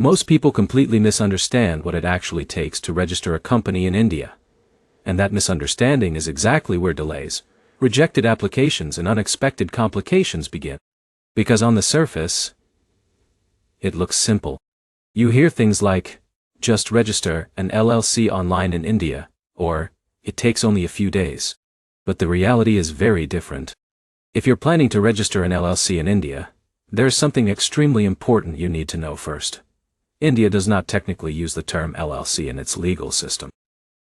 Most people completely misunderstand what it actually takes to register a company in India. And that misunderstanding is exactly where delays, rejected applications, and unexpected complications begin. Because on the surface, it looks simple. You hear things like, just register an LLC online in India, or, it takes only a few days. But the reality is very different. If you're planning to register an LLC in India, there's something extremely important you need to know first. India does not technically use the term LLC in its legal system.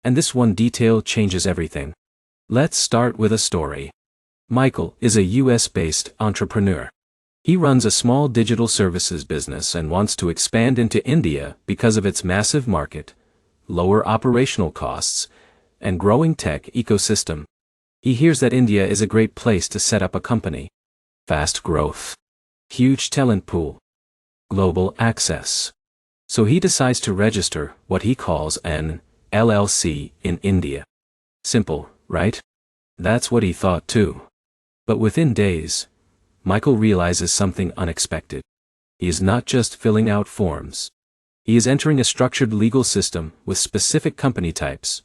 And this one detail changes everything. Let's start with a story. Michael is a US-based entrepreneur. He runs a small digital services business and wants to expand into India because of its massive market, lower operational costs, and growing tech ecosystem. He hears that India is a great place to set up a company. Fast growth, huge talent pool, global access. So he decides to register what he calls an LLC in India. Simple, right? That's what he thought too. But within days, Michael realizes something unexpected. He is not just filling out forms. He is entering a structured legal system with specific company types,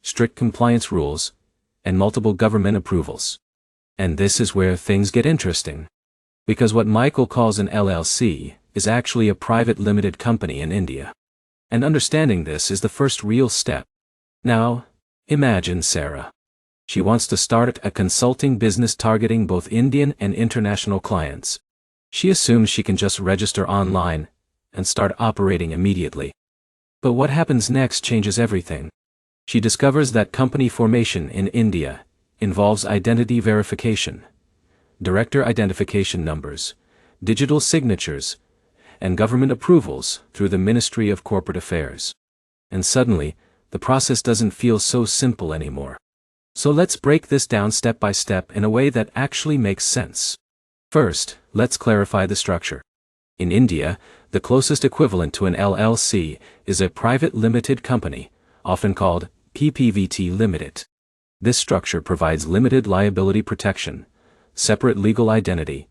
strict compliance rules, and multiple government approvals. And this is where things get interesting. Because what Michael calls an LLC is actually a private limited company in India. And understanding this is the first real step. Now, imagine Sarah. She wants to start a consulting business targeting both Indian and international clients. She assumes she can just register online and start operating immediately. But what happens next changes everything. She discovers that company formation in India involves identity verification, director identification numbers, digital signatures, and government approvals through the Ministry of Corporate Affairs. And suddenly, the process doesn't feel so simple anymore. So let's break this down step by step in a way that actually makes sense. First, let's clarify the structure. In India, the closest equivalent to an LLC is a private limited company, often called PPVT Limited. This structure provides limited liability protection, separate legal identity,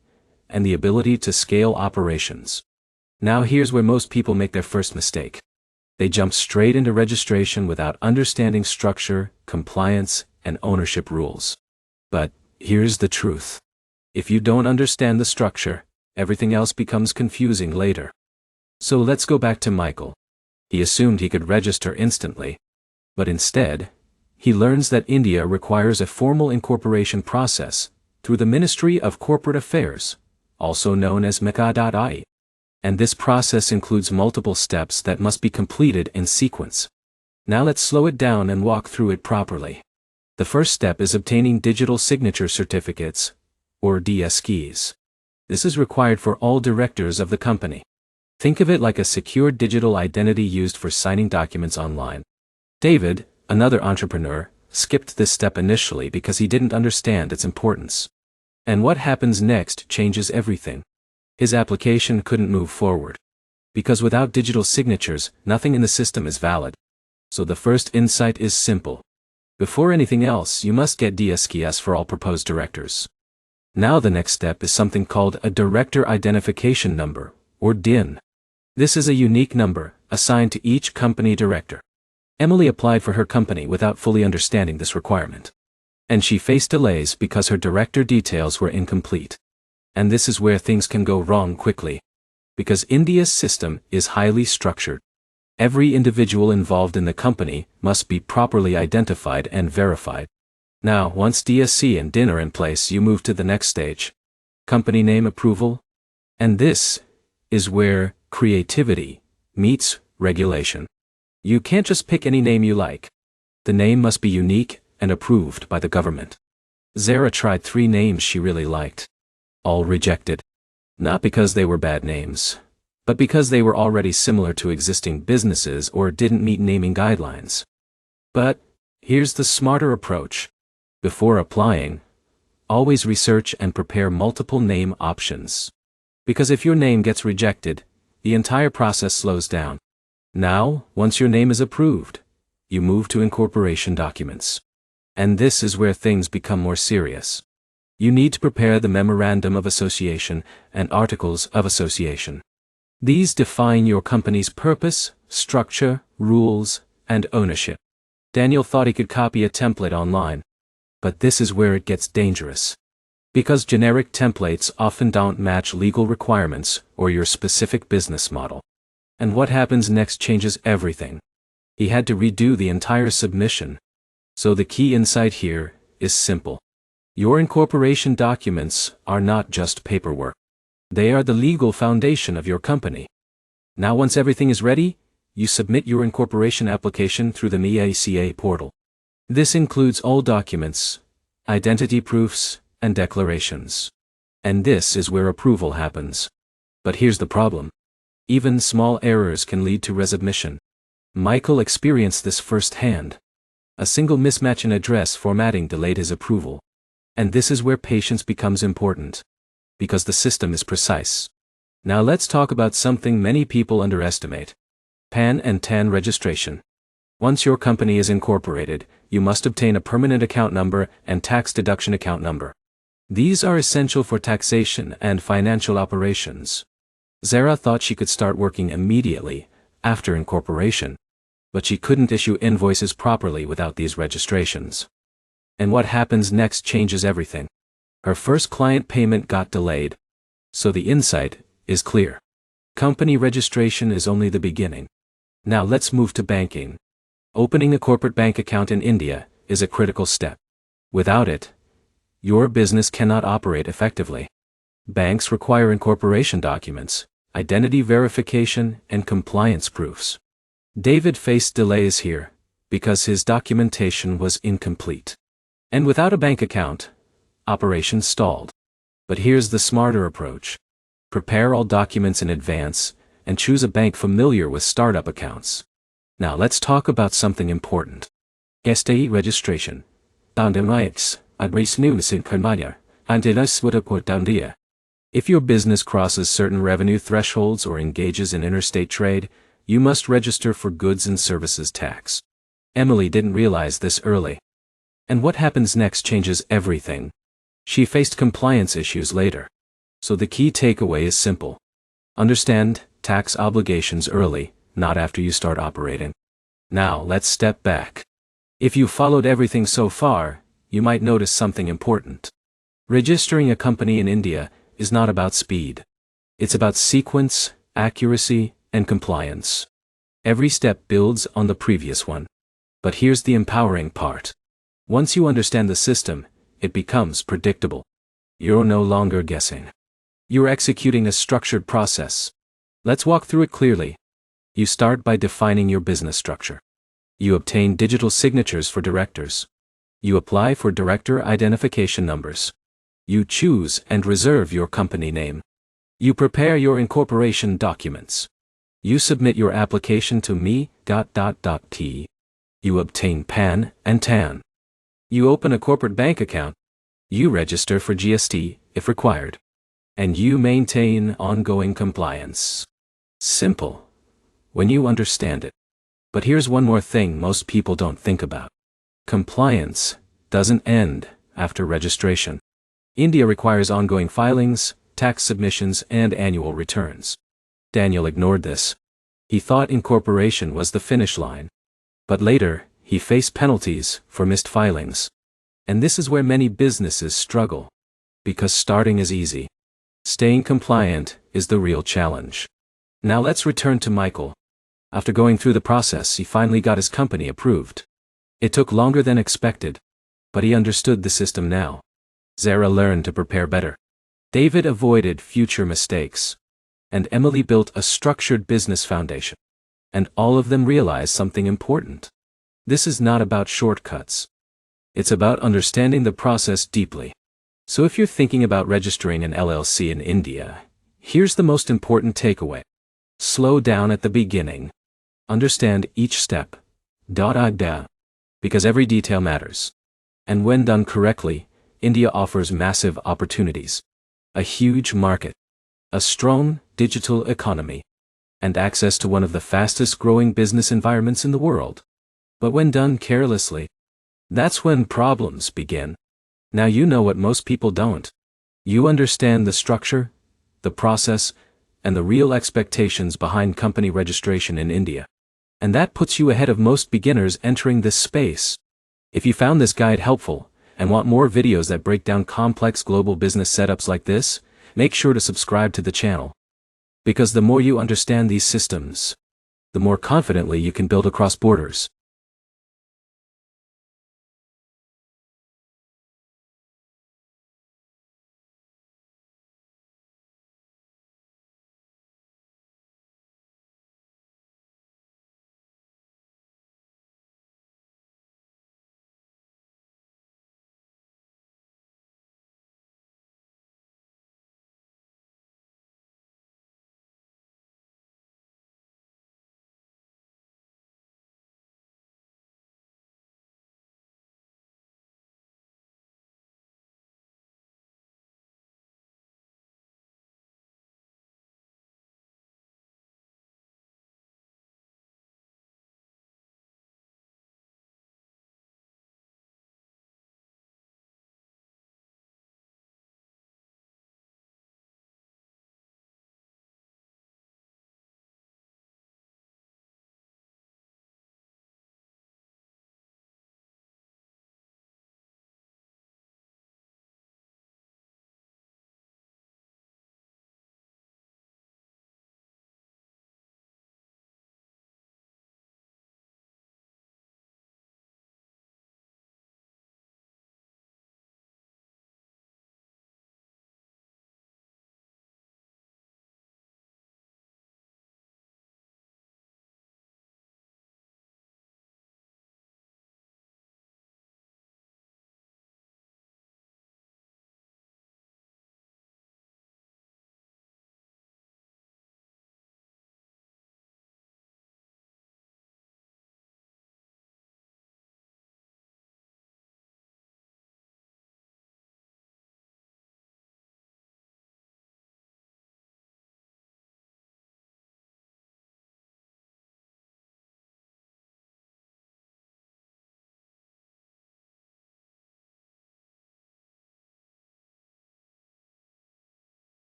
and the ability to scale operations. Now here's where most people make their first mistake. They jump straight into registration without understanding structure, compliance, and ownership rules. But here's the truth. If you don't understand the structure, everything else becomes confusing later. So let's go back to Michael. He assumed he could register instantly. But instead, he learns that India requires a formal incorporation process through the Ministry of Corporate Affairs, also known as MICA.I. And this process includes multiple steps that must be completed in sequence. Now let's slow it down and walk through it properly. The first step is obtaining digital signature certificates, or DSCs. This is required for all directors of the company. Think of it like a secure digital identity used for signing documents online. David, another entrepreneur, skipped this step initially because he didn't understand its importance. And what happens next changes everything. His application couldn't move forward. Because without digital signatures, nothing in the system is valid. So the first insight is simple. Before anything else, you must get DSCs for all proposed directors. Now the next step is something called a Director Identification Number, or DIN. This is a unique number, assigned to each company director. Emily applied for her company without fully understanding this requirement. And she faced delays because her director details were incomplete. And this is where things can go wrong quickly. Because India's system is highly structured. Every individual involved in the company must be properly identified and verified. Now, once DSC and DIN are in place, you move to the next stage. Company name approval. And this is where creativity meets regulation. You can't just pick any name you like. The name must be unique and approved by the government. Zara tried 3 names she really liked. All rejected. Not because they were bad names, but because they were already similar to existing businesses or didn't meet naming guidelines. But here's the smarter approach. Before applying, always research and prepare multiple name options. Because if your name gets rejected, the entire process slows down. Now, once your name is approved, you move to incorporation documents. And this is where things become more serious. You need to prepare the Memorandum of Association and Articles of Association. These define your company's purpose, structure, rules, and ownership. Daniel thought he could copy a template online. But this is where it gets dangerous. Because generic templates often don't match legal requirements or your specific business model. And what happens next changes everything. He had to redo the entire submission. So the key insight here is simple. Your incorporation documents are not just paperwork. They are the legal foundation of your company. Now once everything is ready, you submit your incorporation application through the MEACA portal. This includes all documents, identity proofs, and declarations. And this is where approval happens. But here's the problem. Even small errors can lead to resubmission. Michael experienced this firsthand. A single mismatch in address formatting delayed his approval. And this is where patience becomes important. Because the system is precise. Now let's talk about something many people underestimate. PAN and TAN registration. Once your company is incorporated, you must obtain a permanent account number and tax deduction account number. These are essential for taxation and financial operations. Zara thought she could start working immediately after incorporation, but she couldn't issue invoices properly without these registrations. And what happens next changes everything. Her first client payment got delayed. So the insight is clear. Company registration is only the beginning. Now let's move to banking. Opening a corporate bank account in India is a critical step. Without it, your business cannot operate effectively. Banks require incorporation documents, identity verification, and compliance proofs. David faced delays here because his documentation was incomplete. And without a bank account, operations stalled. But here's the smarter approach. Prepare all documents in advance and choose a bank familiar with startup accounts. Now let's talk about something important. STE registration. If your business crosses certain revenue thresholds or engages in interstate trade, you must register for goods and services tax. Emily didn't realize this early. And what happens next changes everything. She faced compliance issues later. So the key takeaway is simple. Understand tax obligations early, not after you start operating. Now let's step back. If you followed everything so far, you might notice something important. Registering a company in India is not about speed. It's about sequence, accuracy, and compliance. Every step builds on the previous one. But here's the empowering part. Once you understand the system, it becomes predictable. You're no longer guessing. You're executing a structured process. Let's walk through it clearly. You start by defining your business structure. You obtain digital signatures for directors. You apply for director identification numbers. You choose and reserve your company name. You prepare your incorporation documents. You submit your application to me.t. You obtain PAN and TAN. You open a corporate bank account. You register for GST, if required. And you maintain ongoing compliance. Simple. When you understand it. But here's one more thing most people don't think about. Compliance doesn't end after registration. India requires ongoing filings, tax submissions, and annual returns. Daniel ignored this. He thought incorporation was the finish line. But later, he faced penalties for missed filings. And this is where many businesses struggle. Because starting is easy. Staying compliant is the real challenge. Now let's return to Michael. After going through the process, he finally got his company approved. It took longer than expected. But he understood the system now. Zara learned to prepare better. David avoided future mistakes. And Emily built a structured business foundation. And all of them realized something important. This is not about shortcuts. It's about understanding the process deeply. So if you're thinking about registering an LLC in India, here's the most important takeaway. Slow down at the beginning. Understand each step. Because every detail matters. And when done correctly, India offers massive opportunities. A huge market. A strong digital economy. And access to one of the fastest growing business environments in the world. But when done carelessly, that's when problems begin. Now you know what most people don't. You understand the structure, the process, and the real expectations behind company registration in India. And that puts you ahead of most beginners entering this space. If you found this guide helpful, and want more videos that break down complex global business setups like this, make sure to subscribe to the channel. Because the more you understand these systems, the more confidently you can build across borders.